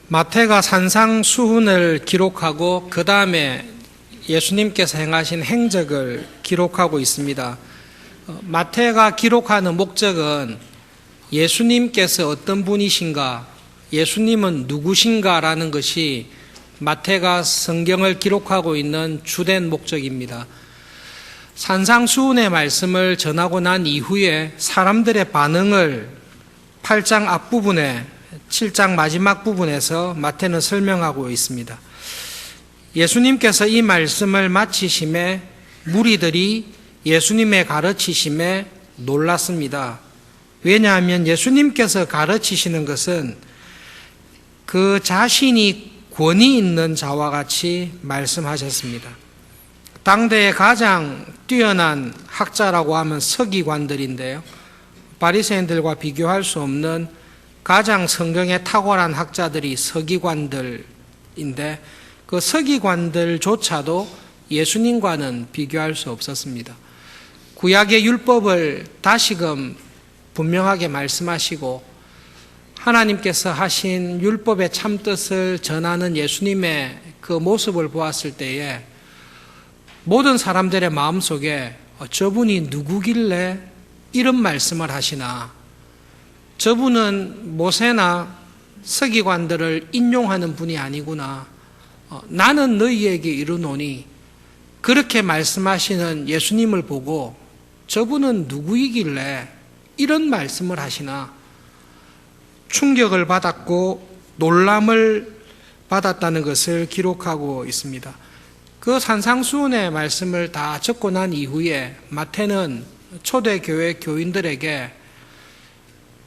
마태가 산상수훈을 기록하고 그 다음에 예수님께서 행하신 행적을 기록하고 있습니다. 마태가 기록하는 목적은 예수님께서 어떤 분이신가, 예수님은 누구신가라는 것이 마태가 성경을 기록하고 있는 주된 목적입니다. 산상수훈의 말씀을 전하고 난 이후에 사람들의 반응을 8장 앞부분에 7장 마지막 부분에서 마태는 설명하고 있습니다. 예수님께서 이 말씀을 마치심에 무리들이 예수님의 가르치심에 놀랐습니다. 왜냐하면 예수님께서 가르치시는 것은 그 자신이 권위 있는 자와 같이 말씀하셨습니다. 당대의 가장 뛰어난 학자라고 하면 서기관들인데요. 바리새인들과 비교할 수 없는 가장 성경에 탁월한 학자들이 서기관들인데 그 서기관들조차도 예수님과는 비교할 수 없었습니다. 구약의 율법을 다시금 분명하게 말씀하시고 하나님께서 하신 율법의 참뜻을 전하는 예수님의 그 모습을 보았을 때에 모든 사람들의 마음속에 저분이 누구길래 이런 말씀을 하시나, 저분은 모세나 서기관들을 인용하는 분이 아니구나, 나는 너희에게 이르노니, 그렇게 말씀하시는 예수님을 보고 저분은 누구이길래 이런 말씀을 하시나 충격을 받았고 놀람을 받았다는 것을 기록하고 있습니다. 그 산상수훈의 말씀을 다 적고 난 이후에 마태는 초대교회 교인들에게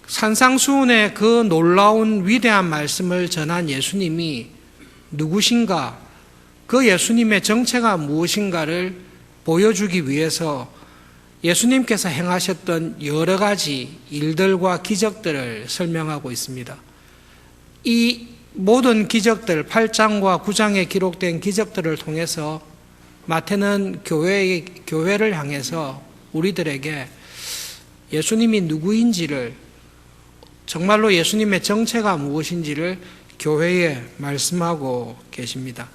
산상수훈의 그 놀라운 위대한 말씀을 전한 예수님이 누구신가, 그 예수님의 정체가 무엇인가를 보여주기 위해서 예수님께서 행하셨던 여러 가지 일들과 기적들을 설명하고 있습니다. 이 모든 기적들, 8장과 9장에 기록된 기적들을 통해서 마태는 교회를 향해서 우리들에게 예수님이 누구인지를, 정말로 예수님의 정체가 무엇인지를 교회에 말씀하고 계십니다.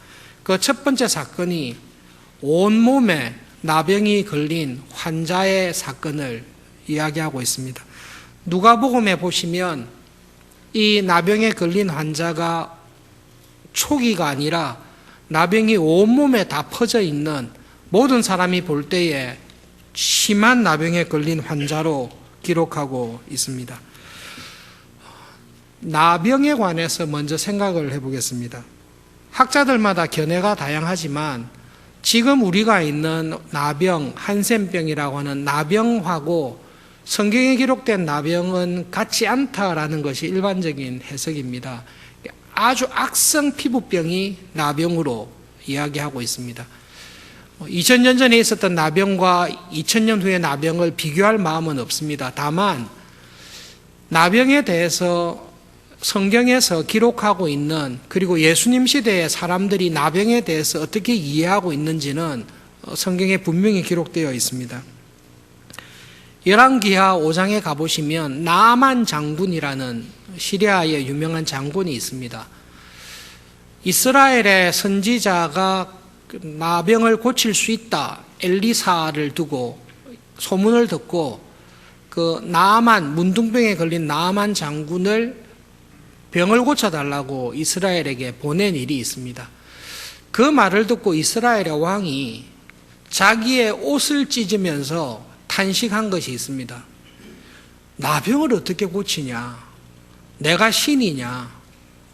그 첫 번째 사건이 온몸에 나병이 걸린 환자의 사건을 이야기하고 있습니다. 누가복음에 보시면 이 나병에 걸린 환자가 초기가 아니라 나병이 온몸에 다 퍼져 있는, 모든 사람이 볼 때에 심한 나병에 걸린 환자로 기록하고 있습니다. 나병에 관해서 먼저 생각을 해보겠습니다. 학자들마다 견해가 다양하지만 지금 우리가 있는 나병, 한센병이라고 하는 나병하고 성경에 기록된 나병은 같지 않다라는 것이 일반적인 해석입니다. 아주 악성 피부병이 나병으로 이야기하고 있습니다. 2000년 전에 있었던 나병과 2000년 후의 나병을 비교할 마음은 없습니다. 다만 나병에 대해서 성경에서 기록하고 있는, 그리고 예수님 시대의 사람들이 나병에 대해서 어떻게 이해하고 있는지는 성경에 분명히 기록되어 있습니다. 열왕기하 5장에 가보시면 나만 장군이라는 시리아의 유명한 장군이 있습니다. 이스라엘의 선지자가 나병을 고칠 수 있다, 엘리사를 두고 소문을 듣고 그 나만, 문둥병에 걸린 나만 장군을 병을 고쳐달라고 이스라엘에게 보낸 일이 있습니다. 그 말을 듣고 이스라엘의 왕이 자기의 옷을 찢으면서 탄식한 것이 있습니다. 나병을 어떻게 고치냐? 내가 신이냐?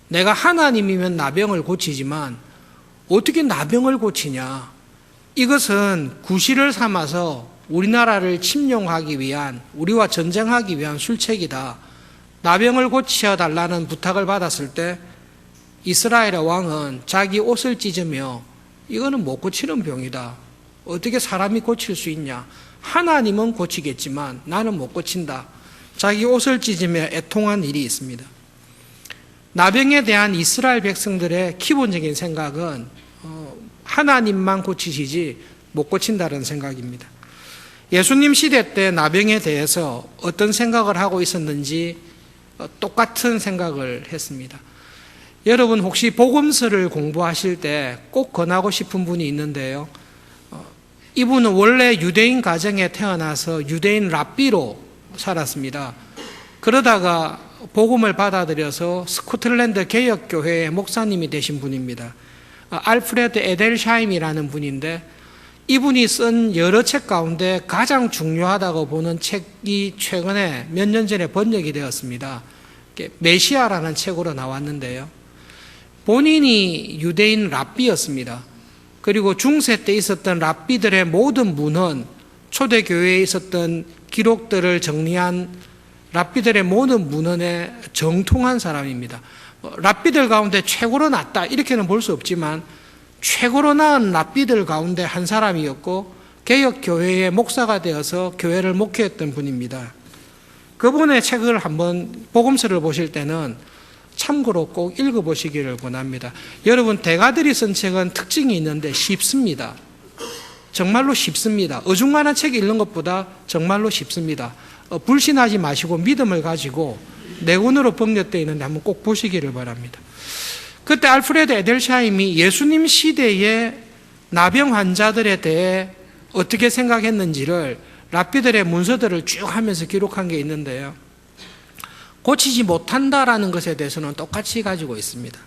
내가 하나님이면 나병을 고치지만 어떻게 나병을 고치냐? 이것은 구실을 삼아서 우리나라를 침용하기 위한, 우리와 전쟁하기 위한 술책이다. 나병을 고쳐달라는 부탁을 받았을 때 이스라엘의 왕은 자기 옷을 찢으며 이거는 못 고치는 병이다, 어떻게 사람이 고칠 수 있냐, 하나님은 고치겠지만 나는 못 고친다, 자기 옷을 찢으며 애통한 일이 있습니다. 나병에 대한 이스라엘 백성들의 기본적인 생각은 하나님만 고치시지 못 고친다는 생각입니다. 예수님 시대 때 나병에 대해서 어떤 생각을 하고 있었는지 똑같은 생각을 했습니다. 여러분 혹시 복음서를 공부하실 때 꼭 권하고 싶은 분이 있는데요. 이분은 원래 유대인 가정에 태어나서 유대인 랍비로 살았습니다. 그러다가 복음을 받아들여서 스코틀랜드 개혁교회의 목사님이 되신 분입니다. 알프레드 에델샤임이라는 분인데, 이분이 쓴 여러 책 가운데 가장 중요하다고 보는 책이 최근에 몇 년 전에 번역이 되었습니다. 메시아라는 책으로 나왔는데요. 본인이 유대인 랍비였습니다. 그리고 중세 때 있었던 랍비들의 모든 문헌, 초대교회에 있었던 기록들을 정리한 랍비들의 모든 문헌에 정통한 사람입니다. 랍비들 가운데 최고로 낫다 이렇게는 볼 수 없지만 최고로 나은 랍비들 가운데 한 사람이었고, 개혁교회의 목사가 되어서 교회를 목회했던 분입니다. 그분의 책을 한번, 복음서를 보실 때는 참고로 꼭 읽어보시기를 권합니다. 여러분, 대가들이 쓴 책은 특징이 있는데 쉽습니다. 정말로 쉽습니다. 어중간한 책 읽는 것보다 정말로 쉽습니다. 불신하지 마시고 믿음을 가지고 내군으로 번역되어 있는데 한번 꼭 보시기를 바랍니다. 그때 알프레드 에델샤임이 예수님 시대의 나병 환자들에 대해 어떻게 생각했는지를 랍비들의 문서들을 쭉 하면서 기록한 게 있는데요. 고치지 못한다라는 것에 대해서는 똑같이 가지고 있습니다.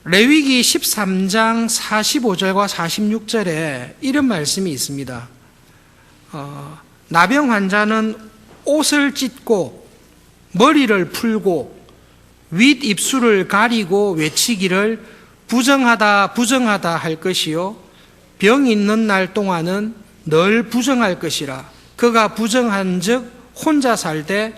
레위기 13장 45절과 46절에 이런 말씀이 있습니다. 나병 환자는 옷을 찢고 머리를 풀고 윗 입술을 가리고 외치기를 부정하다 부정하다 할 것이요 병 있는 날 동안은 늘 부정할 것이라. 그가 부정한 즉 혼자 살되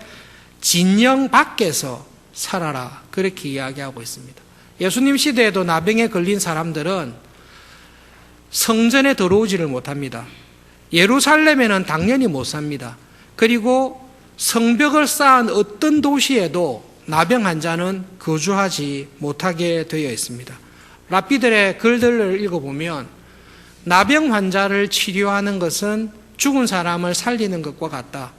진영 밖에서 살아라. 그렇게 이야기하고 있습니다. 예수님 시대에도 나병에 걸린 사람들은 성전에 들어오지를 못합니다. 예루살렘에는 당연히 못 삽니다. 그리고 성벽을 쌓은 어떤 도시에도 나병 환자는 거주하지 못하게 되어 있습니다. 랍비들의 글들을 읽어보면 나병 환자를 치료하는 것은 죽은 사람을 살리는 것과 같다.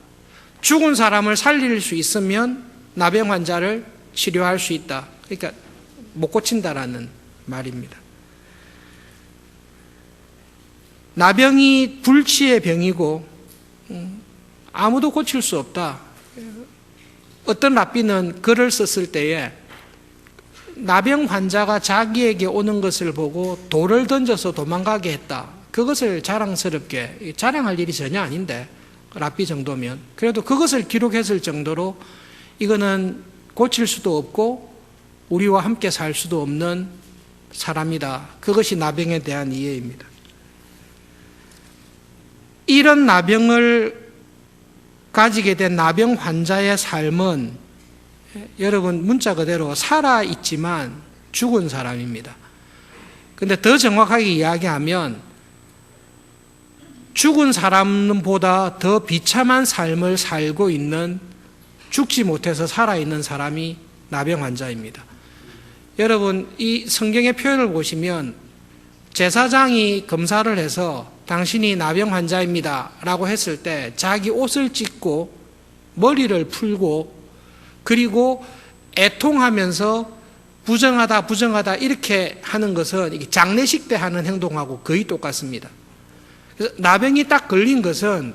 죽은 사람을 살릴 수 있으면 나병 환자를 치료할 수 있다. 그러니까 못 고친다라는 말입니다. 나병이 불치의 병이고 아무도 고칠 수 없다. 어떤 랍비는 글을 썼을 때에 나병 환자가 자기에게 오는 것을 보고 돌을 던져서 도망가게 했다. 그것을 자랑스럽게, 자랑할 일이 전혀 아닌데 랍비 정도면 그래도 그것을 기록했을 정도로 이거는 고칠 수도 없고 우리와 함께 살 수도 없는 사람이다. 그것이 나병에 대한 이해입니다. 이런 나병을 가지게 된 나병 환자의 삶은 여러분 문자 그대로 살아있지만 죽은 사람입니다. 그런데 더 정확하게 이야기하면 죽은 사람보다 더 비참한 삶을 살고 있는, 죽지 못해서 살아있는 사람이 나병 환자입니다. 여러분 이 성경의 표현을 보시면 제사장이 검사를 해서 당신이 나병 환자입니다 라고 했을 때 자기 옷을 찢고 머리를 풀고 그리고 애통하면서 부정하다 부정하다 이렇게 하는 것은 장례식 때 하는 행동하고 거의 똑같습니다. 그래서 나병이 딱 걸린 것은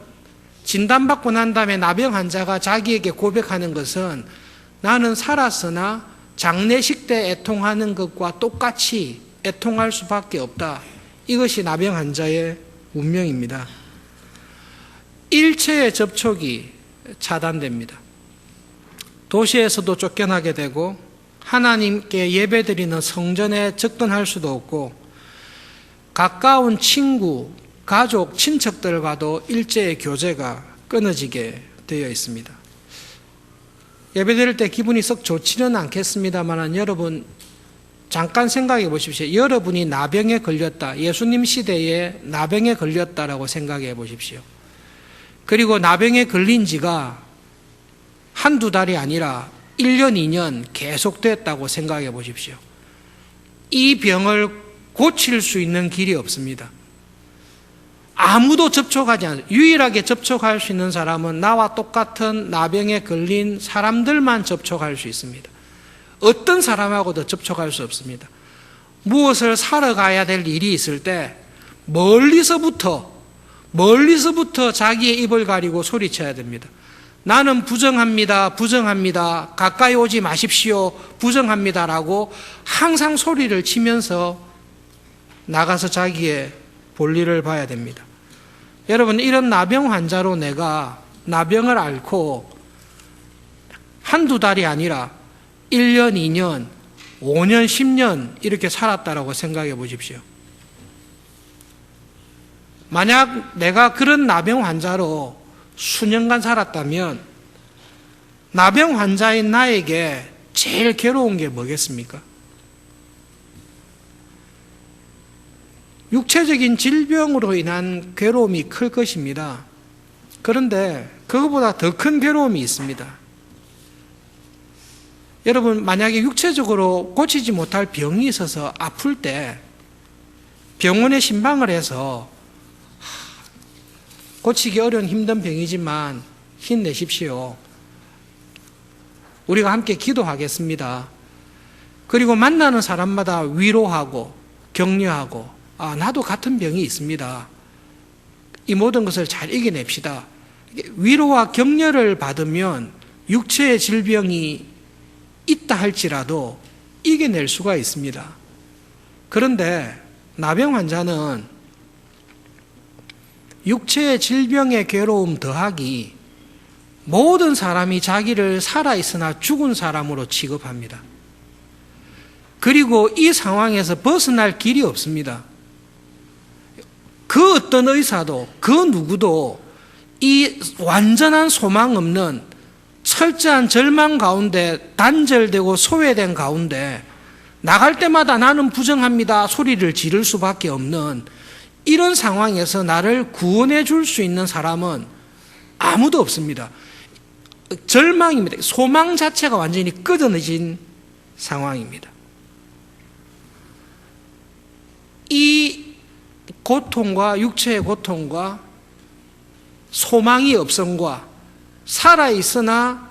진단받고 난 다음에 나병 환자가 자기에게 고백하는 것은 나는 살았으나 장례식 때 애통하는 것과 똑같이 애통할 수밖에 없다. 이것이 나병 환자의 운명입니다. 일체의 접촉이 차단됩니다. 도시에서도 쫓겨나게 되고 하나님께 예배드리는 성전에 접근할 수도 없고 가까운 친구, 가족, 친척들과도 일제의 교제가 끊어지게 되어 있습니다. 예배드릴 때 기분이 썩 좋지는 않겠습니다만 여러분 잠깐 생각해 보십시오. 여러분이 나병에 걸렸다. 예수님 시대에 나병에 걸렸다라고 생각해 보십시오. 그리고 나병에 걸린 지가 한두 달이 아니라 1년, 2년 계속됐다고 생각해 보십시오. 이 병을 고칠 수 있는 길이 없습니다. 아무도 접촉하지 않아요. 유일하게 접촉할 수 있는 사람은 나와 똑같은 나병에 걸린 사람들만 접촉할 수 있습니다. 어떤 사람하고도 접촉할 수 없습니다. 무엇을 사러 가야 될 일이 있을 때 멀리서부터 자기의 입을 가리고 소리쳐야 됩니다. 나는 부정합니다. 부정합니다. 가까이 오지 마십시오. 부정합니다라고 항상 소리를 치면서 나가서 자기의 볼일을 봐야 됩니다. 여러분, 이런 나병 환자로 내가 나병을 앓고 한두 달이 아니라 1년, 2년, 5년, 10년 이렇게 살았다라고 생각해 보십시오. 만약 내가 그런 나병 환자로 수년간 살았다면 나병 환자인 나에게 제일 괴로운 게 뭐겠습니까? 육체적인 질병으로 인한 괴로움이 클 것입니다. 그런데 그것보다 더 큰 괴로움이 있습니다. 여러분, 만약에 육체적으로 고치지 못할 병이 있어서 아플 때 병원에 신방을 해서 고치기 어려운 힘든 병이지만 힘내십시오. 우리가 함께 기도하겠습니다. 그리고 만나는 사람마다 위로하고 격려하고 나도 같은 병이 있습니다. 이 모든 것을 잘 이겨냅시다. 위로와 격려를 받으면 육체의 질병이 있다 할지라도 이겨낼 수가 있습니다. 그런데 나병 환자는 육체의 질병의 괴로움 더하기 모든 사람이 자기를 살아있으나 죽은 사람으로 취급합니다. 그리고 이 상황에서 벗어날 길이 없습니다. 그 어떤 의사도 그 누구도 이 완전한 소망 없는 철저한 절망 가운데 단절되고 소외된 가운데 나갈 때마다 나는 부정합니다 소리를 지를 수밖에 없는 이런 상황에서 나를 구원해 줄 수 있는 사람은 아무도 없습니다. 절망입니다. 소망 자체가 완전히 끊어진 상황입니다. 이 고통과 육체의 고통과 소망이 없음과 살아있으나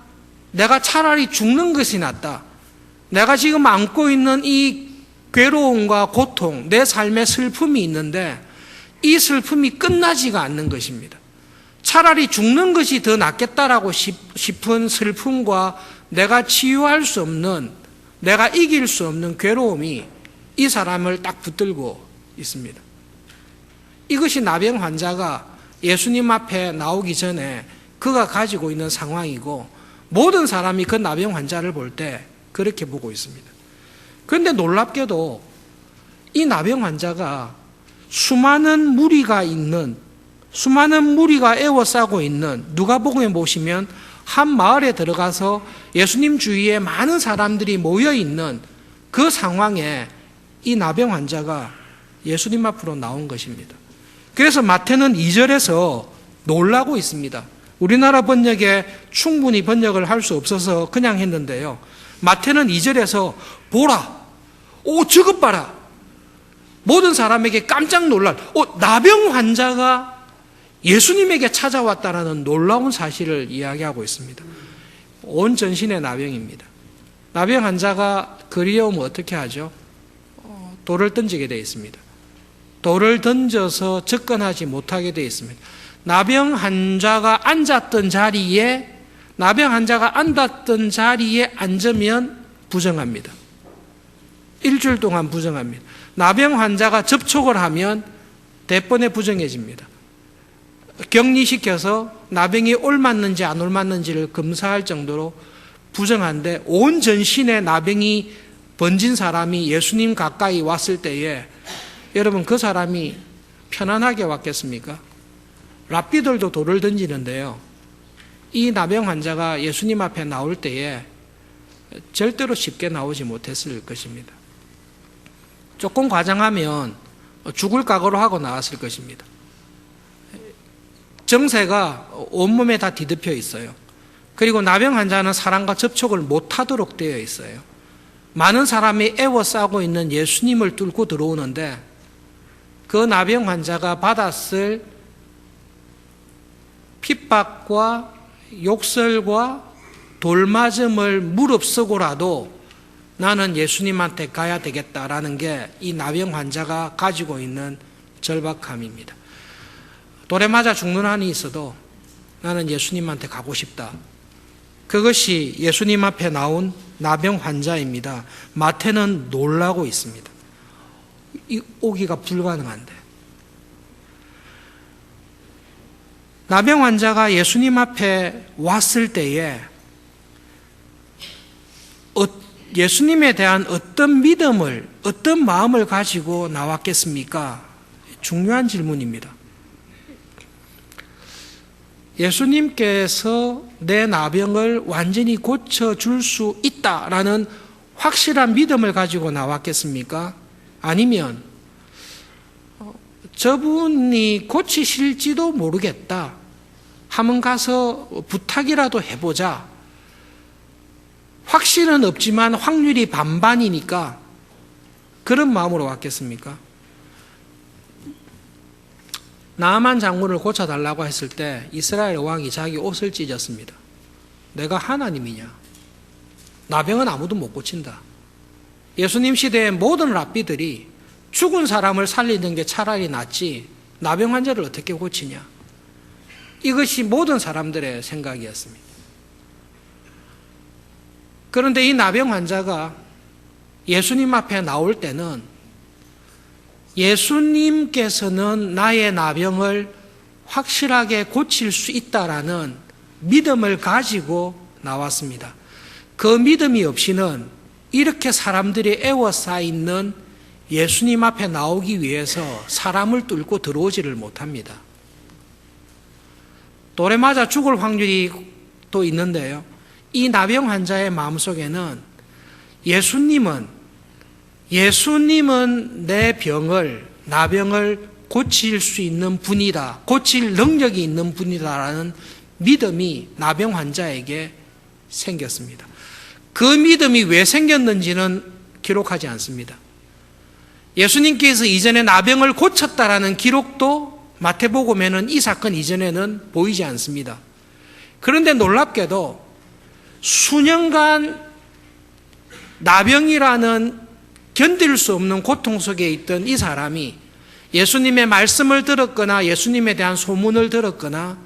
내가 차라리 죽는 것이 낫다. 내가 지금 안고 있는 이 괴로움과 고통, 내 삶의 슬픔이 있는데 이 슬픔이 끝나지가 않는 것입니다. 차라리 죽는 것이 더 낫겠다라고 싶은 슬픔과 내가 치유할 수 없는, 내가 이길 수 없는 괴로움이 이 사람을 딱 붙들고 있습니다. 이것이 나병 환자가 예수님 앞에 나오기 전에 그가 가지고 있는 상황이고 모든 사람이 그 나병 환자를 볼 때 그렇게 보고 있습니다. 그런데 놀랍게도 이 나병 환자가 수많은 무리가 에워싸고 있는 누가복음에 보시면 한 마을에 들어가서 예수님 주위에 많은 사람들이 모여 있는 그 상황에 이 나병 환자가 예수님 앞으로 나온 것입니다. 그래서 마태는 2절에서 놀라고 있습니다. 우리나라 번역에 충분히 번역을 할 수 없어서 그냥 했는데요. 마태는 2절에서 보라, 저것 봐라. 모든 사람에게 깜짝 놀랄, 나병 환자가 예수님에게 찾아왔다라는 놀라운 사실을 이야기하고 있습니다. 온 전신의 나병입니다. 나병 환자가 그리움을 어떻게 하죠? 돌을 던지게 되어 있습니다. 돌을 던져서 접근하지 못하게 되어 있습니다. 나병 환자가 앉았던 자리에 앉으면 부정합니다. 일주일 동안 부정합니다. 나병 환자가 접촉을 하면 대번에 부정해집니다. 격리시켜서 나병이 옮았는지 안 옮았는지를 검사할 정도로 부정한데 온 전신에 나병이 번진 사람이 예수님 가까이 왔을 때에 여러분 그 사람이 편안하게 왔겠습니까? 랍비들도 돌을 던지는데요. 이 나병 환자가 예수님 앞에 나올 때에 절대로 쉽게 나오지 못했을 것입니다. 조금 과장하면 죽을 각오로 하고 나왔을 것입니다. 정세가 온몸에 다 뒤덮여 있어요. 그리고 나병 환자는 사람과 접촉을 못하도록 되어 있어요. 많은 사람이 애워싸고 있는 예수님을 뚫고 들어오는데 그 나병 환자가 받았을 핍박과 욕설과 돌맞음을 무릅쓰고라도 나는 예수님한테 가야 되겠다라는 게 이 나병 환자가 가지고 있는 절박함입니다. 돌에 맞아 죽는 한이 있어도 나는 예수님한테 가고 싶다. 그것이 예수님 앞에 나온 나병 환자입니다. 마태는 놀라고 있습니다. 오기가 불가능한데. 나병 환자가 예수님 앞에 왔을 때에 예수님에 대한 어떤 믿음을, 어떤 마음을 가지고 나왔겠습니까? 중요한 질문입니다. 예수님께서 내 나병을 완전히 고쳐줄 수 있다라는 확실한 믿음을 가지고 나왔겠습니까? 아니면 저분이 고치실지도 모르겠다. 한번 가서 부탁이라도 해보자. 확신은 없지만 확률이 반반이니까 그런 마음으로 왔겠습니까? 나아만 장군을 고쳐달라고 했을 때 이스라엘 왕이 자기 옷을 찢었습니다. 내가 하나님이냐? 나병은 아무도 못 고친다. 예수님 시대의 모든 랍비들이 죽은 사람을 살리는 게 차라리 낫지 나병 환자를 어떻게 고치냐? 이것이 모든 사람들의 생각이었습니다. 그런데 이 나병 환자가 예수님 앞에 나올 때는 예수님께서는 나의 나병을 확실하게 고칠 수 있다라는 믿음을 가지고 나왔습니다. 그 믿음이 없이는 이렇게 사람들이 애워싸 있는 예수님 앞에 나오기 위해서 사람을 뚫고 들어오지를 못합니다. 돌에 맞아 죽을 확률이 또 있는데요. 이 나병 환자의 마음속에는 예수님은 내 병을, 나병을 고칠 수 있는 분이다. 고칠 능력이 있는 분이다라는 믿음이 나병 환자에게 생겼습니다. 그 믿음이 왜 생겼는지는 기록하지 않습니다. 예수님께서 이전에 나병을 고쳤다라는 기록도 마태복음에는 이 사건 이전에는 보이지 않습니다. 그런데 놀랍게도 수년간 나병이라는 견딜 수 없는 고통 속에 있던 이 사람이 예수님의 말씀을 들었거나 예수님에 대한 소문을 들었거나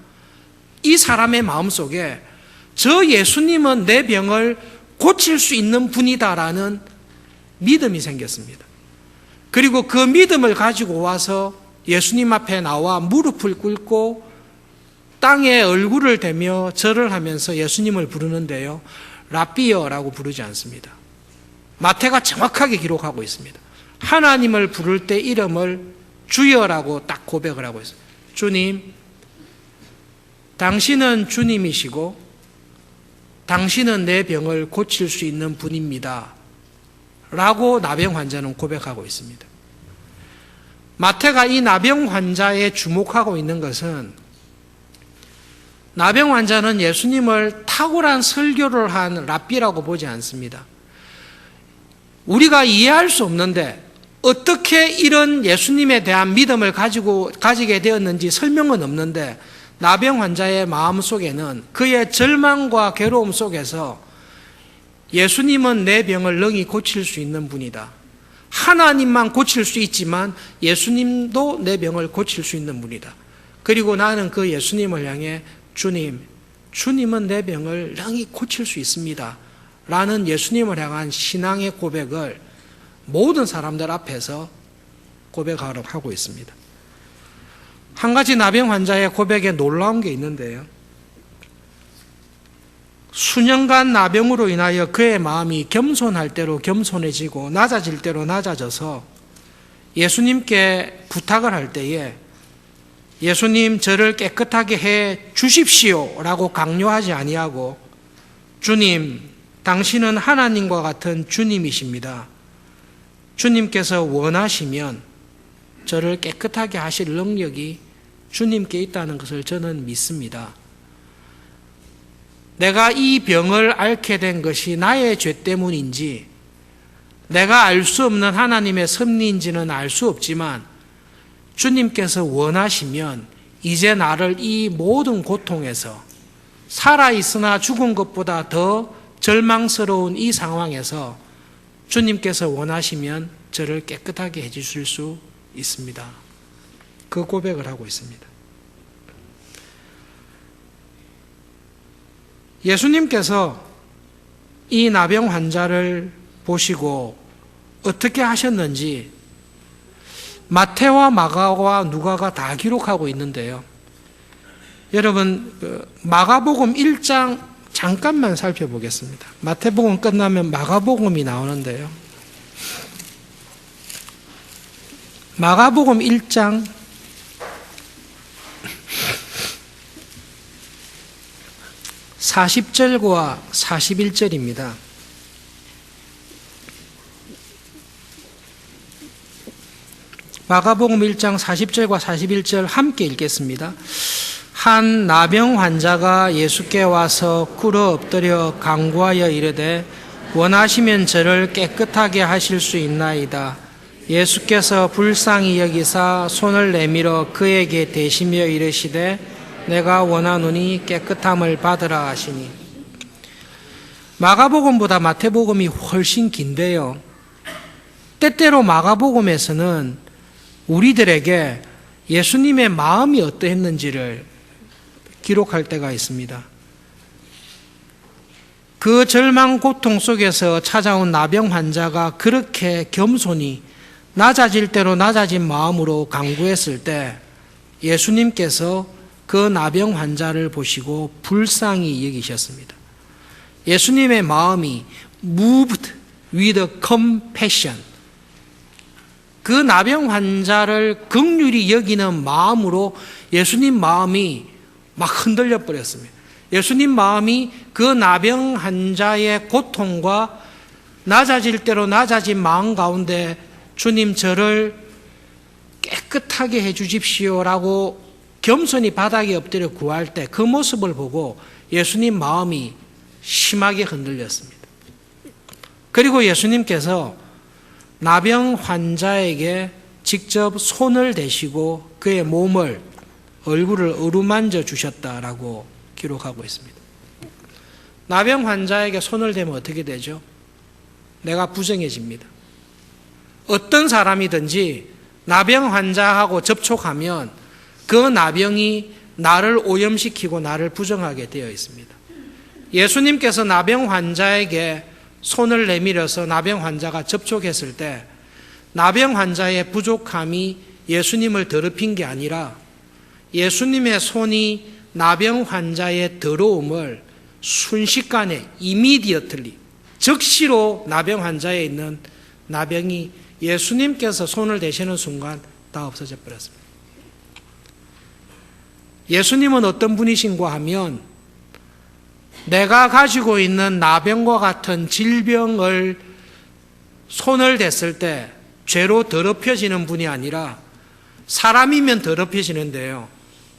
이 사람의 마음속에 저 예수님은 내 병을 고칠 수 있는 분이다라는 믿음이 생겼습니다. 그리고 그 믿음을 가지고 와서 예수님 앞에 나와 무릎을 꿇고 땅에 얼굴을 대며 절을 하면서 예수님을 부르는데요. 랍비여라고 부르지 않습니다. 마태가 정확하게 기록하고 있습니다. 하나님을 부를 때 이름을 주여라고 딱 고백을 하고 있습니다. 주님, 당신은 주님이시고 당신은 내 병을 고칠 수 있는 분입니다. 라고 나병 환자는 고백하고 있습니다. 마태가 이 나병 환자에 주목하고 있는 것은 나병 환자는 예수님을 탁월한 설교를 한 랍비라고 보지 않습니다. 우리가 이해할 수 없는데 어떻게 이런 예수님에 대한 믿음을 가지게 되었는지 설명은 없는데 나병 환자의 마음속에는 그의 절망과 괴로움 속에서 예수님은 내 병을 능히 고칠 수 있는 분이다. 하나님만 고칠 수 있지만 예수님도 내 병을 고칠 수 있는 분이다. 그리고 나는 그 예수님을 향해 주님은 내 병을 능히 고칠 수 있습니다. 라는 예수님을 향한 신앙의 고백을 모든 사람들 앞에서 고백하고 있습니다. 한 가지 나병 환자의 고백에 놀라운 게 있는데요. 수년간 나병으로 인하여 그의 마음이 겸손할 대로 겸손해지고 낮아질 대로 낮아져서 예수님께 부탁을 할 때에 예수님 저를 깨끗하게 해 주십시오 라고 강요하지 아니하고 주님 당신은 하나님과 같은 주님이십니다. 주님께서 원하시면 저를 깨끗하게 하실 능력이 주님께 있다는 것을 저는 믿습니다. 내가 이 병을 앓게 된 것이 나의 죄 때문인지 내가 알 수 없는 하나님의 섭리인지는 알 수 없지만 주님께서 원하시면 이제 나를 이 모든 고통에서 살아있으나 죽은 것보다 더 절망스러운 이 상황에서 주님께서 원하시면 저를 깨끗하게 해주실 수 있습니다. 그 고백을 하고 있습니다. 예수님께서 이 나병 환자를 보시고 어떻게 하셨는지 마태와 마가와 누가가 다 기록하고 있는데요. 여러분, 마가복음 1장 잠깐만 살펴보겠습니다. 마태복음 끝나면 마가복음이 나오는데요. 마가복음 1장 40절과 41절입니다. 마가복음 1장 40절과 41절 함께 읽겠습니다. 한 나병 환자가 예수께 와서 꿇어 엎드려 간구하여 이르되 원하시면 저를 깨끗하게 하실 수 있나이다. 예수께서 불쌍히 여기사 손을 내밀어 그에게 대시며 이르시되 내가 원하노니 깨끗함을 받으라 하시니. 마가복음보다 마태복음이 훨씬 긴데요. 때때로 마가복음에서는 우리들에게 예수님의 마음이 어떠했는지를 기록할 때가 있습니다. 그 절망 고통 속에서 찾아온 나병 환자가 그렇게 겸손히 낮아질 대로 낮아진 마음으로 간구했을 때 예수님께서 그 나병 환자를 보시고 불쌍히 여기셨습니다. 예수님의 마음이 moved with compassion, 그 나병 환자를 긍휼히 여기는 마음으로 예수님 마음이 막 흔들려 버렸습니다. 예수님 마음이 그 나병 환자의 고통과 낮아질 대로 낮아진 마음 가운데 주님 저를 깨끗하게 해 주십시오라고 겸손히 바닥에 엎드려 구할 때 그 모습을 보고 예수님 마음이 심하게 흔들렸습니다. 그리고 예수님께서 나병 환자에게 직접 손을 대시고 그의 몸을, 얼굴을 어루만져 주셨다라고 기록하고 있습니다. 나병 환자에게 손을 대면 어떻게 되죠? 내가 부정해집니다. 어떤 사람이든지 나병 환자하고 접촉하면 그 나병이 나를 오염시키고 나를 부정하게 되어 있습니다. 예수님께서 나병 환자에게 손을 내밀어서 나병 환자가 접촉했을 때 나병 환자의 부족함이 예수님을 더럽힌 게 아니라 예수님의 손이 나병 환자의 더러움을 순식간에 immediately, 즉시로 나병 환자에 있는 나병이 예수님께서 손을 대시는 순간 다 없어져 버렸습니다. 예수님은 어떤 분이신가 하면 내가 가지고 있는 나병과 같은 질병을 손을 댔을 때 죄로 더럽혀지는 분이 아니라 사람이면 더럽혀지는데요.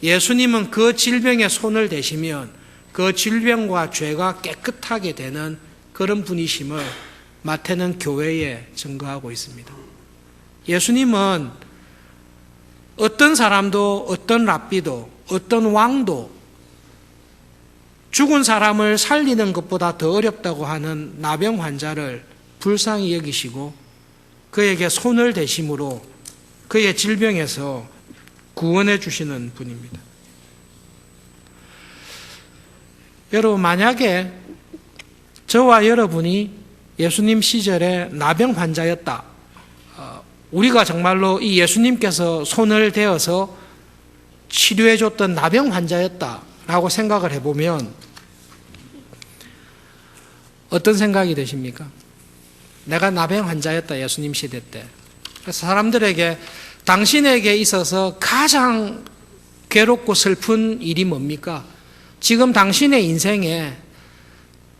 예수님은 그 질병에 손을 대시면 그 질병과 죄가 깨끗하게 되는 그런 분이심을 마태는 교회에 증거하고 있습니다. 예수님은 어떤 사람도, 어떤 랍비도, 어떤 왕도 죽은 사람을 살리는 것보다 더 어렵다고 하는 나병 환자를 불쌍히 여기시고 그에게 손을 대심으로 그의 질병에서 구원해 주시는 분입니다. 여러분, 만약에 저와 여러분이 예수님 시절에 나병 환자였다, 우리가 정말로 이 예수님께서 손을 대어서 치료해 줬던 나병 환자였다라고 생각을 해보면 어떤 생각이 드십니까? 내가 나병 환자였다, 예수님 시대 때. 그래서 사람들에게 당신에게 있어서 가장 괴롭고 슬픈 일이 뭡니까? 지금 당신의 인생에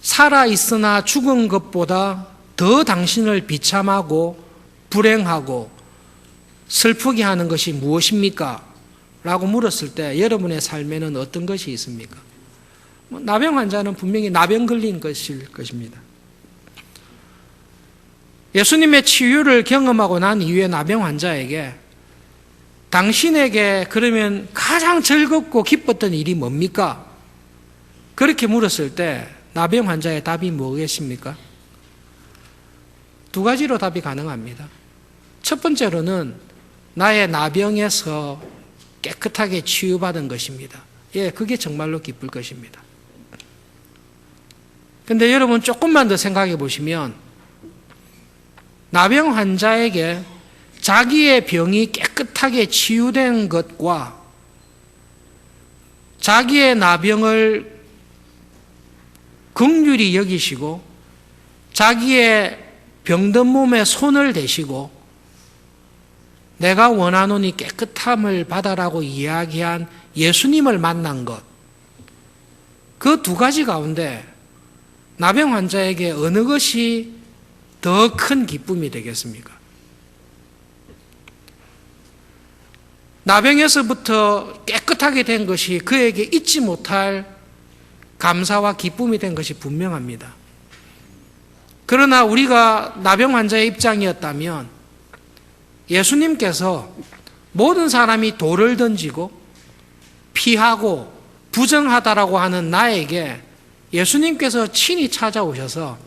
살아있으나 죽은 것보다 더 당신을 비참하고 불행하고 슬프게 하는 것이 무엇입니까? 라고 물었을 때 여러분의 삶에는 어떤 것이 있습니까? 나병 환자는 분명히 나병 걸린 것일 것입니다. 예수님의 치유를 경험하고 난 이후에 나병 환자에게 당신에게 그러면 가장 즐겁고 기뻤던 일이 뭡니까? 그렇게 물었을 때 나병 환자의 답이 뭐겠습니까? 두 가지로 답이 가능합니다. 첫 번째로는 나의 나병에서 깨끗하게 치유받은 것입니다. 예, 그게 정말로 기쁠 것입니다. 근데 여러분 조금만 더 생각해 보시면 나병 환자에게 자기의 병이 깨끗하게 치유된 것과 자기의 나병을 긍휼히 여기시고 자기의 병든 몸에 손을 대시고 내가 원하노니 깨끗함을 받아라고 이야기한 예수님을 만난 것, 그 두 가지 가운데 나병 환자에게 어느 것이 더 큰 기쁨이 되겠습니까? 나병에서부터 깨끗하게 된 것이 그에게 잊지 못할 감사와 기쁨이 된 것이 분명합니다. 그러나 우리가 나병 환자의 입장이었다면 예수님께서 모든 사람이 돌을 던지고 피하고 부정하다라고 하는 나에게 예수님께서 친히 찾아오셔서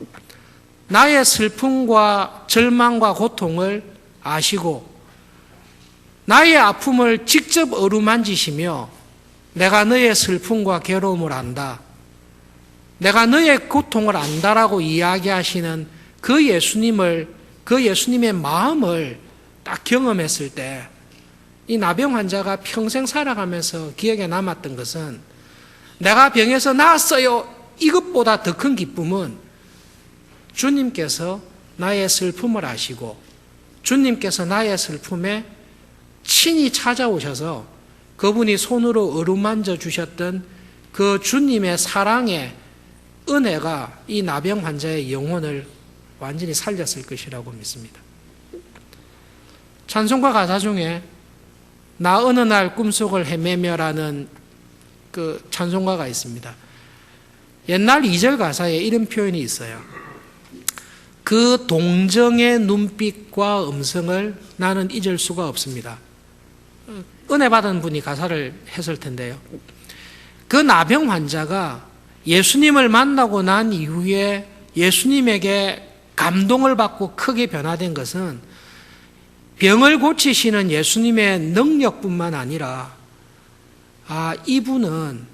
나의 슬픔과 절망과 고통을 아시고 나의 아픔을 직접 어루만지시며 내가 너의 슬픔과 괴로움을 안다, 내가 너의 고통을 안다라고 이야기하시는 그 예수님의 마음을 딱 경험했을 때 이 나병 환자가 평생 살아가면서 기억에 남았던 것은 내가 병에서 나았어요, 이것보다 더 큰 기쁨은 주님께서 나의 슬픔을 아시고 주님께서 나의 슬픔에 친히 찾아오셔서 그분이 손으로 어루만져 주셨던 그 주님의 사랑의 은혜가 이 나병 환자의 영혼을 완전히 살렸을 것이라고 믿습니다. 찬송가 가사 중에 나 어느 날 꿈속을 헤매며라는 그 찬송가가 있습니다. 옛날 2절 가사에 이런 표현이 있어요. 그 동정의 눈빛과 음성을 나는 잊을 수가 없습니다. 은혜 받은 분이 가사를 했을 텐데요. 그 나병 환자가 예수님을 만나고 난 이후에 예수님에게 감동을 받고 크게 변화된 것은 병을 고치시는 예수님의 능력뿐만 아니라 이분은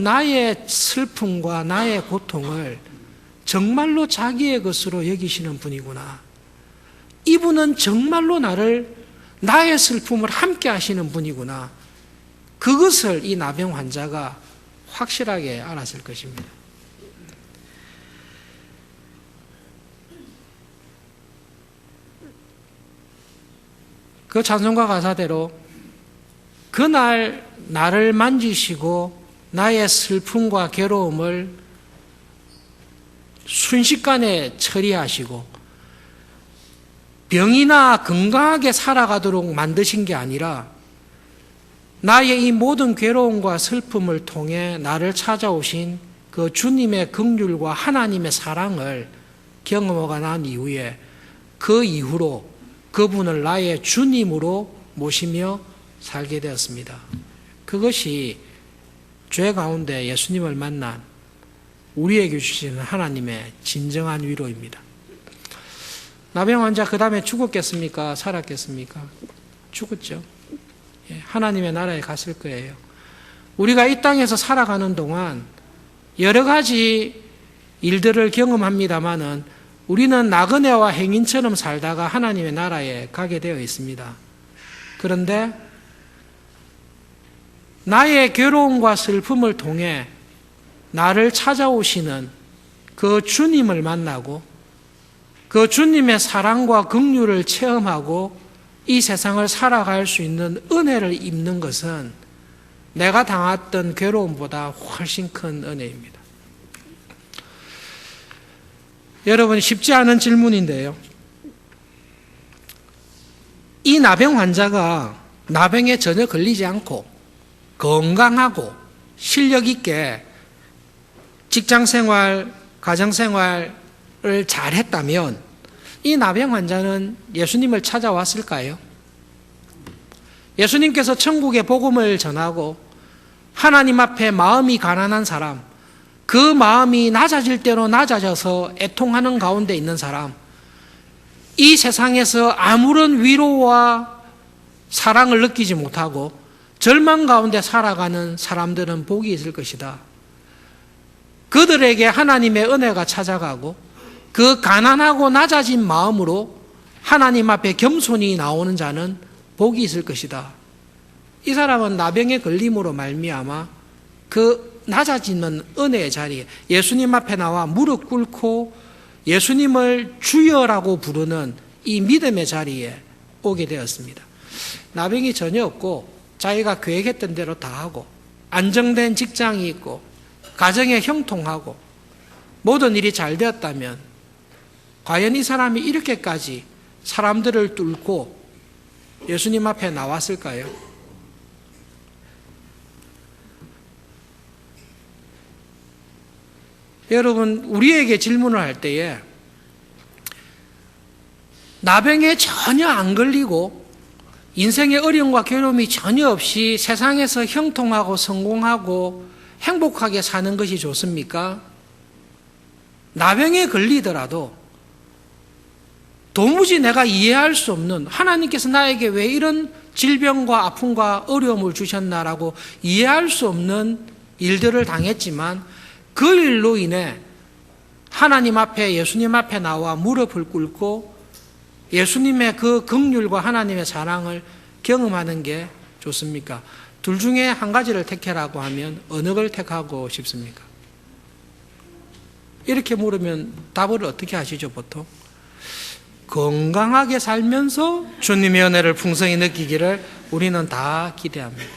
나의 슬픔과 나의 고통을 정말로 자기의 것으로 여기시는 분이구나. 이분은 정말로 나의 슬픔을 함께 하시는 분이구나. 그것을 이 나병 환자가 확실하게 알았을 것입니다. 그 찬송가 가사대로 그날 나를 만지시고 나의 슬픔과 괴로움을 순식간에 처리하시고 병이나 건강하게 살아가도록 만드신 게 아니라 나의 이 모든 괴로움과 슬픔을 통해 나를 찾아오신 그 주님의 긍휼과 하나님의 사랑을 경험하고 난 이후에 그 이후로 그분을 나의 주님으로 모시며 살게 되었습니다. 그것이 죄 가운데 예수님을 만난 우리에게 주시는 하나님의 진정한 위로입니다. 나병 환자 그 다음에 죽었겠습니까? 살았겠습니까? 죽었죠. 하나님의 나라에 갔을 거예요. 우리가 이 땅에서 살아가는 동안 여러 가지 일들을 경험합니다마는 우리는 나그네와 행인처럼 살다가 하나님의 나라에 가게 되어 있습니다. 그런데 나의 괴로움과 슬픔을 통해 나를 찾아오시는 그 주님을 만나고 그 주님의 사랑과 긍휼을 체험하고 이 세상을 살아갈 수 있는 은혜를 입는 것은 내가 당했던 괴로움보다 훨씬 큰 은혜입니다. 여러분, 쉽지 않은 질문인데요. 이 나병 환자가 나병에 전혀 걸리지 않고 건강하고 실력 있게 직장생활, 가정생활을 잘했다면 이 나병 환자는 예수님을 찾아왔을까요? 예수님께서 천국의 복음을 전하고 하나님 앞에 마음이 가난한 사람, 그 마음이 낮아질 대로 낮아져서 애통하는 가운데 있는 사람, 이 세상에서 아무런 위로와 사랑을 느끼지 못하고 절망 가운데 살아가는 사람들은 복이 있을 것이다. 그들에게 하나님의 은혜가 찾아가고 그 가난하고 낮아진 마음으로 하나님 앞에 겸손히 나오는 자는 복이 있을 것이다. 이 사람은 나병에 걸림으로 말미암아 그 낮아지는 은혜의 자리에 예수님 앞에 나와 무릎 꿇고 예수님을 주여라고 부르는 이 믿음의 자리에 오게 되었습니다. 나병이 전혀 없고 자기가 계획했던 대로 다 하고 안정된 직장이 있고 가정에 형통하고 모든 일이 잘 되었다면 과연 이 사람이 이렇게까지 사람들을 뚫고 예수님 앞에 나왔을까요? 여러분, 우리에게 질문을 할 때에 나병에 전혀 안 걸리고 인생의 어려움과 괴로움이 전혀 없이 세상에서 형통하고 성공하고 행복하게 사는 것이 좋습니까? 나병에 걸리더라도 도무지 내가 이해할 수 없는 하나님께서 나에게 왜 이런 질병과 아픔과 어려움을 주셨나라고 이해할 수 없는 일들을 당했지만 그 일로 인해 하나님 앞에 예수님 앞에 나와 무릎을 꿇고 예수님의 그 긍휼과 하나님의 사랑을 경험하는 게 좋습니까? 둘 중에 한 가지를 택해라고 하면 어느 걸 택하고 싶습니까? 이렇게 물으면 답을 어떻게 하시죠, 보통? 건강하게 살면서 주님의 은혜를 풍성히 느끼기를 우리는 다 기대합니다.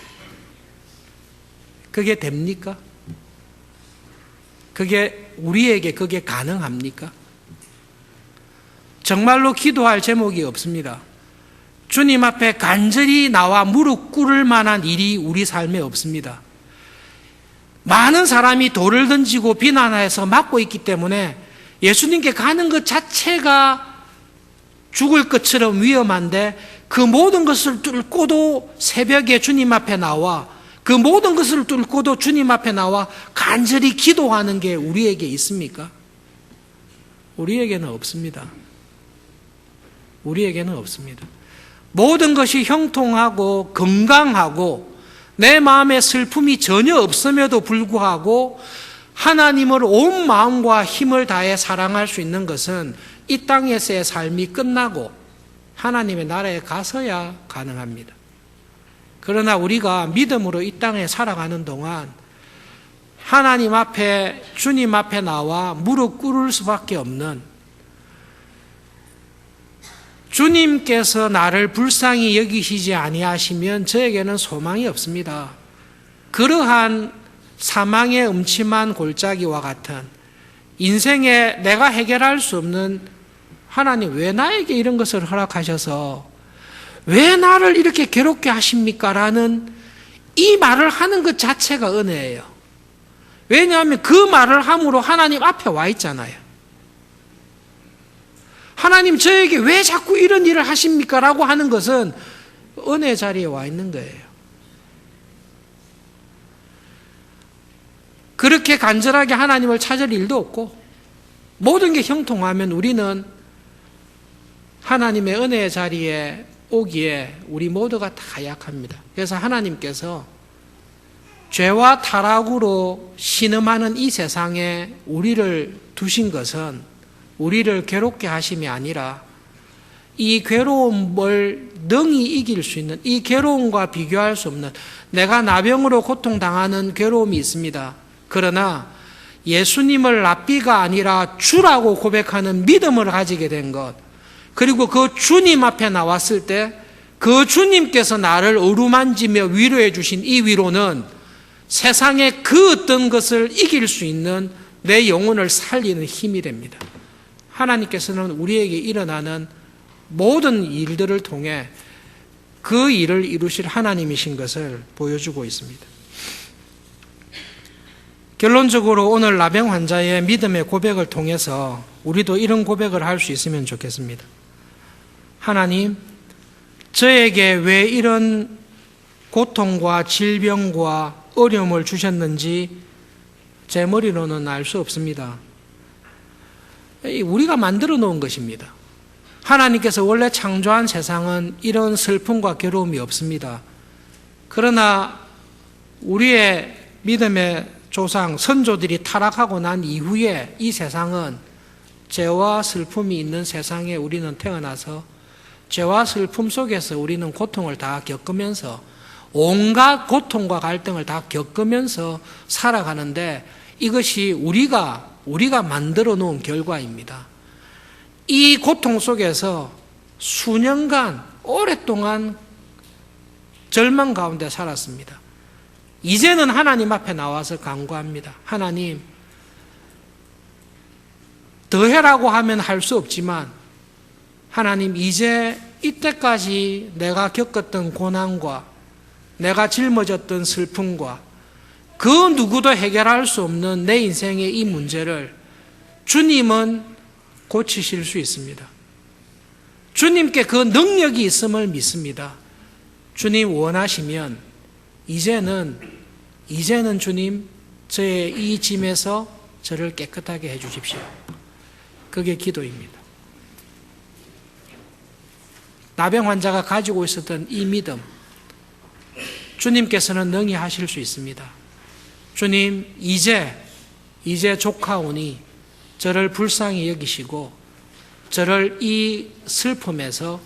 그게 됩니까? 우리에게 그게 가능합니까? 정말로 기도할 제목이 없습니다. 주님 앞에 간절히 나와 무릎 꿇을 만한 일이 우리 삶에 없습니다. 많은 사람이 돌을 던지고 비난해서 막고 있기 때문에 예수님께 가는 것 자체가 죽을 것처럼 위험한데 그 모든 것을 뚫고도 새벽에 주님 앞에 나와 그 모든 것을 뚫고도 주님 앞에 나와 간절히 기도하는 게 우리에게 있습니까? 우리에게는 없습니다. 우리에게는 없습니다. 모든 것이 형통하고 건강하고 내 마음에 슬픔이 전혀 없음에도 불구하고 하나님을 온 마음과 힘을 다해 사랑할 수 있는 것은 이 땅에서의 삶이 끝나고 하나님의 나라에 가서야 가능합니다. 그러나 우리가 믿음으로 이 땅에 살아가는 동안 하나님 앞에 주님 앞에 나와 무릎 꿇을 수밖에 없는 주님께서 나를 불쌍히 여기시지 아니하시면 저에게는 소망이 없습니다. 그러한 사망의 음침한 골짜기와 같은 인생에 내가 해결할 수 없는 하나님 왜 나에게 이런 것을 허락하셔서 왜 나를 이렇게 괴롭게 하십니까? 라는 이 말을 하는 것 자체가 은혜예요. 왜냐하면 그 말을 함으로 하나님 앞에 와 있잖아요. 하나님 저에게 왜 자꾸 이런 일을 하십니까? 라고 하는 것은 은혜 자리에 와 있는 거예요. 그렇게 간절하게 하나님을 찾을 일도 없고 모든 게 형통하면 우리는 하나님의 은혜의 자리에 오기에 우리 모두가 다 약합니다. 그래서 하나님께서 죄와 타락으로 신음하는 이 세상에 우리를 두신 것은 우리를 괴롭게 하심이 아니라 이 괴로움을 능히 이길 수 있는 이 괴로움과 비교할 수 없는 내가 나병으로 고통당하는 괴로움이 있습니다. 그러나 예수님을 랍비가 아니라 주라고 고백하는 믿음을 가지게 된 것 그리고 그 주님 앞에 나왔을 때 그 주님께서 나를 어루만지며 위로해 주신 이 위로는 세상의 그 어떤 것을 이길 수 있는 내 영혼을 살리는 힘이 됩니다. 하나님께서는 우리에게 일어나는 모든 일들을 통해 그 일을 이루실 하나님이신 것을 보여주고 있습니다. 결론적으로 오늘 나병 환자의 믿음의 고백을 통해서 우리도 이런 고백을 할 수 있으면 좋겠습니다. 하나님, 저에게 왜 이런 고통과 질병과 어려움을 주셨는지 제 머리로는 알 수 없습니다. 우리가 만들어 놓은 것입니다. 하나님께서 원래 창조한 세상은 이런 슬픔과 괴로움이 없습니다. 그러나 우리의 믿음의 조상, 선조들이 타락하고 난 이후에 이 세상은 죄와 슬픔이 있는 세상에 우리는 태어나서 죄와 슬픔 속에서 우리는 고통을 다 겪으면서 온갖 고통과 갈등을 다 겪으면서 살아가는데 이것이 우리가 만들어 놓은 결과입니다. 이 고통 속에서 수년간 오랫동안 절망 가운데 살았습니다. 이제는 하나님 앞에 나와서 간구합니다. 하나님, 더 해라고 하면 할 수 없지만 하나님, 이제 이때까지 내가 겪었던 고난과 내가 짊어졌던 슬픔과 그 누구도 해결할 수 없는 내 인생의 이 문제를 주님은 고치실 수 있습니다. 주님께 그 능력이 있음을 믿습니다. 주님 원하시면 이제는 주님 저의 이 짐에서 저를 깨끗하게 해 주십시오. 그게 기도입니다. 나병 환자가 가지고 있었던 이 믿음, 주님께서는 능히 하실 수 있습니다. 주님, 이제 조카오니 저를 불쌍히 여기시고 저를 이 슬픔에서,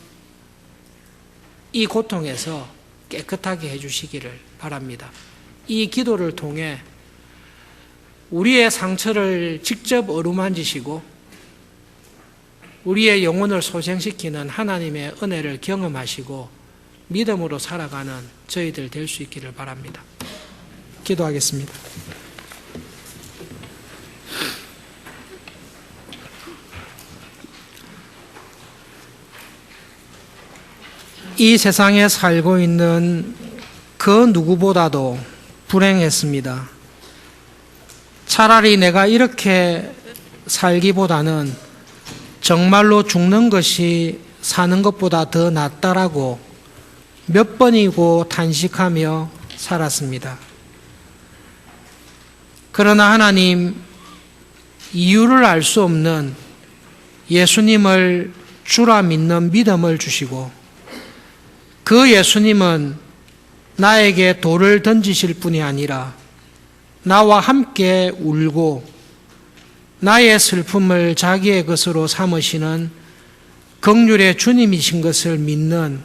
이 고통에서 깨끗하게 해주시기를 바랍니다. 이 기도를 통해 우리의 상처를 직접 어루만지시고 우리의 영혼을 소생시키는 하나님의 은혜를 경험하시고 믿음으로 살아가는 저희들 될 수 있기를 바랍니다. 기도하겠습니다. 이 세상에 살고 있는 그 누구보다도 불행했습니다. 차라리 내가 이렇게 살기보다는 정말로 죽는 것이 사는 것보다 더 낫다라고 몇 번이고 탄식하며 살았습니다. 그러나 하나님, 이유를 알 수 없는 예수님을 주라 믿는 믿음을 주시고 그 예수님은 나에게 돌을 던지실 뿐이 아니라 나와 함께 울고 나의 슬픔을 자기의 것으로 삼으시는 긍휼의 주님이신 것을 믿는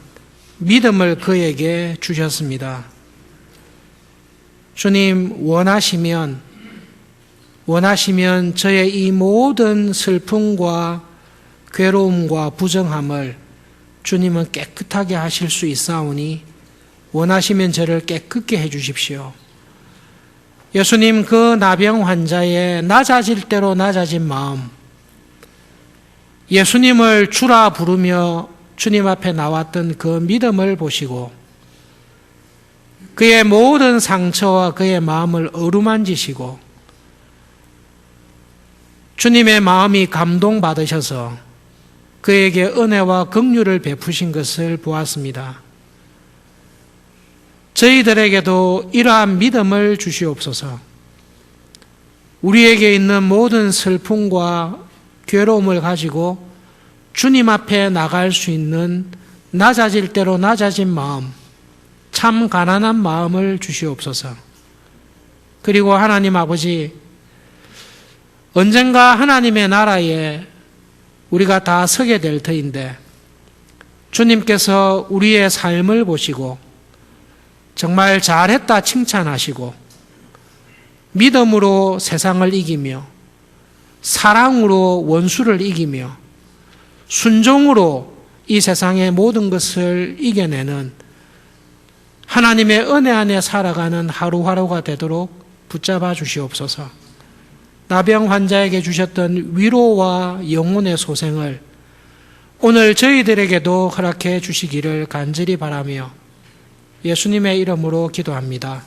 믿음을 그에게 주셨습니다. 주님, 원하시면 저의 이 모든 슬픔과 괴로움과 부정함을 주님은 깨끗하게 하실 수 있사오니 원하시면 저를 깨끗게 해주십시오. 예수님, 그 나병 환자의 낮아질 대로 낮아진 마음, 예수님을 주라 부르며 주님 앞에 나왔던 그 믿음을 보시고 그의 모든 상처와 그의 마음을 어루만지시고 주님의 마음이 감동받으셔서 그에게 은혜와 긍휼을 베푸신 것을 보았습니다. 저희들에게도 이러한 믿음을 주시옵소서. 우리에게 있는 모든 슬픔과 괴로움을 가지고 주님 앞에 나갈 수 있는 낮아질 대로 낮아진 마음, 참 가난한 마음을 주시옵소서. 그리고 하나님 아버지, 언젠가 하나님의 나라에 우리가 다 서게 될 터인데 주님께서 우리의 삶을 보시고 정말 잘했다 칭찬하시고 믿음으로 세상을 이기며 사랑으로 원수를 이기며 순종으로 이 세상의 모든 것을 이겨내는 하나님의 은혜 안에 살아가는 하루하루가 되도록 붙잡아 주시옵소서. 나병 환자에게 주셨던 위로와 영혼의 소생을 오늘 저희들에게도 허락해 주시기를 간절히 바라며 예수님의 이름으로 기도합니다.